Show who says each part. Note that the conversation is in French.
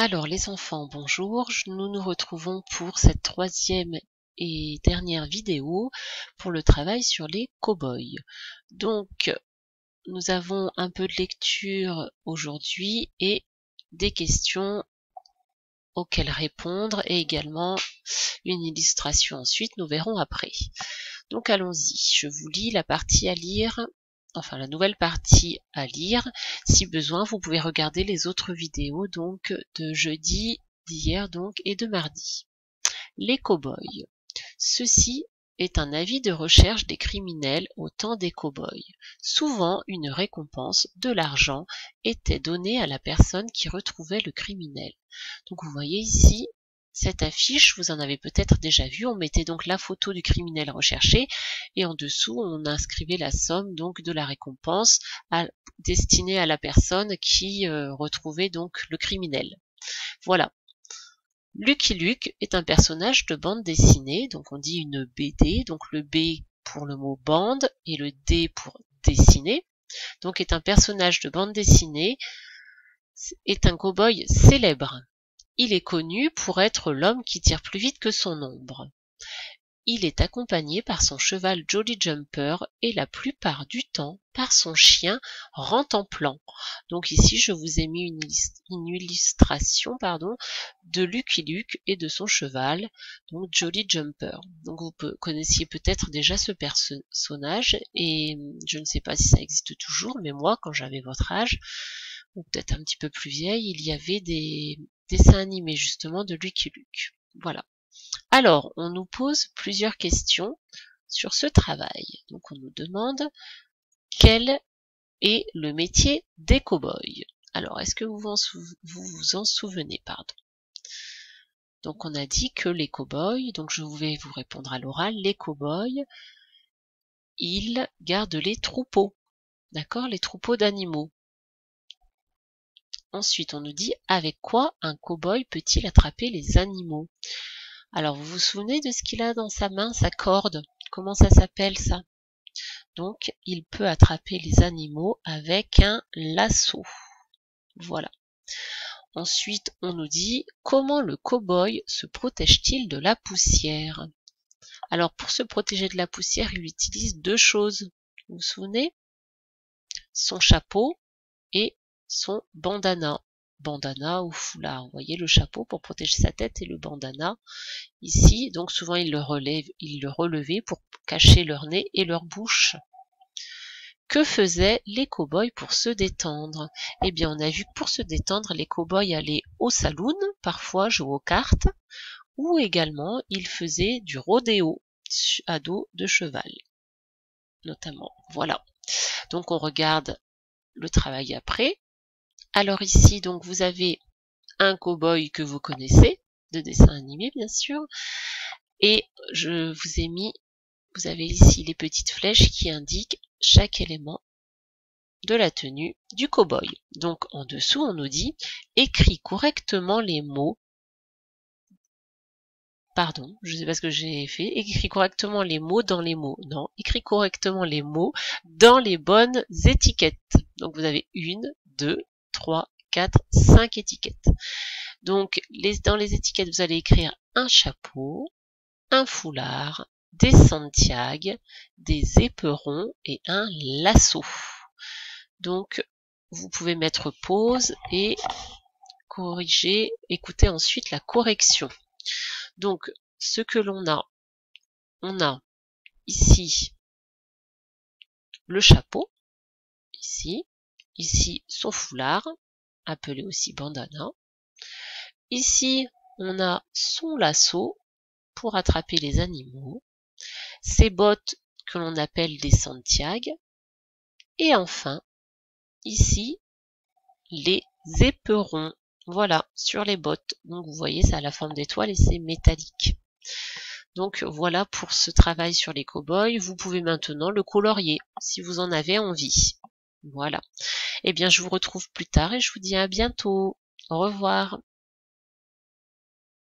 Speaker 1: Alors les enfants, bonjour, nous nous retrouvons pour cette troisième et dernière vidéo pour le travail sur les cow-boys. Donc nous avons un peu de lecture aujourd'hui et des questions auxquelles répondre et également une illustration ensuite, nous verrons après. Donc allons-y, je vous lis la partie à lire. Enfin la nouvelle partie à lire. Si besoin, vous pouvez regarder les autres vidéos donc de jeudi, d'hier donc et de mardi. Les cow-boys. Ceci est un avis de recherche des criminels au temps des cow-boys. Souvent, une récompense, de l'argent, était donnée à la personne qui retrouvait le criminel. Donc vous voyez ici cette affiche, vous en avez peut-être déjà vu, on mettait donc la photo du criminel recherché et en dessous on inscrivait la somme donc de la récompense destinée à la personne qui retrouvait donc le criminel. Voilà. Lucky Luke est un personnage de bande dessinée, donc on dit une BD, donc le B pour le mot bande et le D pour dessiner, donc est un personnage de bande dessinée, est un cow-boy célèbre. Il est connu pour être l'homme qui tire plus vite que son ombre. Il est accompagné par son cheval Jolly Jumper et la plupart du temps par son chien Rantanplan. Donc ici je vous ai mis une illustration de Lucky Luke et de son cheval, donc Jolly Jumper. Donc vous connaissiez peut-être déjà ce personnage et je ne sais pas si ça existe toujours, mais moi quand j'avais votre âge, ou peut-être un petit peu plus vieille, il y avait des dessins animés justement de Lucky Luke. Voilà. Alors, on nous pose plusieurs questions sur ce travail. Donc on nous demande quel est le métier des cow-boys. Alors, est-ce que vous vous en souvenez, pardon. Donc on a dit que les cow-boys, donc je vais vous répondre à l'oral, les cow-boys, ils gardent les troupeaux, d'accord, les troupeaux d'animaux. Ensuite, on nous dit avec quoi un cow-boy peut-il attraper les animaux? Alors, vous vous souvenez de ce qu'il a dans sa main, sa corde? Comment ça s'appelle ça? Donc, il peut attraper les animaux avec un lasso. Voilà. Ensuite, on nous dit comment le cow-boy se protège-t-il de la poussière? Alors, pour se protéger de la poussière, il utilise deux choses. Vous vous souvenez? Son chapeau et son bandana. Bandana ou foulard. Vous voyez le chapeau pour protéger sa tête et le bandana ici. Donc souvent ils le relevaient pour cacher leur nez et leur bouche. Que faisaient les cow-boys pour se détendre? Eh bien on a vu que pour se détendre, les cow-boys allaient au saloon, parfois jouer aux cartes, ou également ils faisaient du rodéo à dos de cheval, notamment. Voilà. Donc on regarde le travail après. Alors ici, donc vous avez un cow-boy que vous connaissez, de dessin animé bien sûr, et je vous ai mis, vous avez ici les petites flèches qui indiquent chaque élément de la tenue du cow-boy. Donc en dessous, on nous dit écris correctement les mots. Pardon, je ne sais pas ce que j'ai fait. Écris correctement les mots dans les mots. Non, écris correctement les mots dans les bonnes étiquettes. Donc vous avez 1, 2, 3, 4, 5 étiquettes. Donc dans les étiquettes, vous allez écrire un chapeau, un foulard, des santiags, des éperons et un lasso. Donc vous pouvez mettre pause et corriger, écoutez ensuite la correction. Donc ce que l'on a, on a ici le chapeau, ici son foulard, appelé aussi bandana. Ici on a son lasso pour attraper les animaux, ses bottes que l'on appelle des santiags, et enfin ici les éperons. Voilà, sur les bottes. Donc vous voyez, ça a la forme d'étoile et c'est métallique. Donc voilà pour ce travail sur les cow-boys. Vous pouvez maintenant le colorier si vous en avez envie. Voilà. Eh bien, je vous retrouve plus tard et je vous dis à bientôt. Au revoir.